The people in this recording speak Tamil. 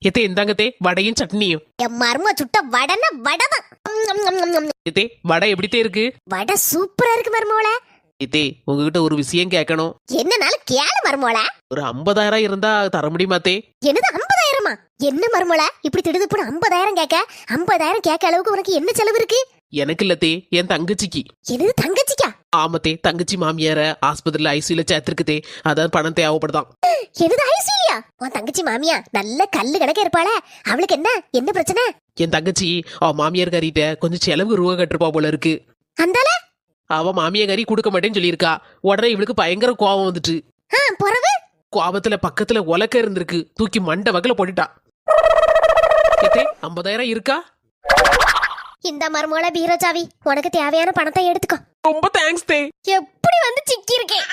எத்தே இந்தாங்கத்தே வடையும் சட்னியும். என் மரும சுட்ட வடைன்னா வடைதான். எத்தே வடை எப்படித்தே இருக்கு? வடை சூப்பரா இருக்கு மருமோள. எத்தே உங்ககிட்ட ஒரு விஷயம் கேட்கணும். என்னனாலும் கேளு மருமோள. ஒரு 50,000 இருந்தா தர முடியுமாத்தே? என்னது 50,000? என்ன மருமோள இப்படி திடுதுப்புன்னு 50,000 கேட்க? 50,000 கேட்க அளவுக்கு உனக்கு என்ன செலவு இருக்கு? எனக்கு இல்லத்தே, என் தங்கச்சிக்கு. என்னது தங்கச்சிக்கா? ஆமத்தே, தங்கச்சி மாமியார ஆஸ்பத்திரியில ஐசியூல சேர்த்திருக்குதே, அதான் பணம் தேவைப்படுதான். என்னது ஐசியூலியா? உன் தங்கச்சி மாமியா நல்ல கல்லு கணக்க இருப்பாள, அவளுக்கு என்ன பிரச்சனை? என் தங்கச்சி அவ மாமியார் காரிட்ட கொஞ்சம் செலவு ரூபா கட்டிருப்பா போல இருக்கு. அந்தால அவ மாமியாரி கொடுக்க மாட்டேன்னு சொல்லியிருக்கா. உடனே இவளுக்கு பயங்கர கோபம் வந்துட்டு பொறவு கோபத்துல பக்கத்துல உலக்க இருந்திருக்கு, தூக்கி மண்டை வகல போட்டுட்டா. 50,000 இருக்கா? இந்த மருமோள பீரோ சாவி, உனக்கு தேவையான பணத்தை எடுத்துக்கோ. ரொம்ப தேங்க்ஸ் தே. எப்படி வந்து சிக்கி இருக்கேன்.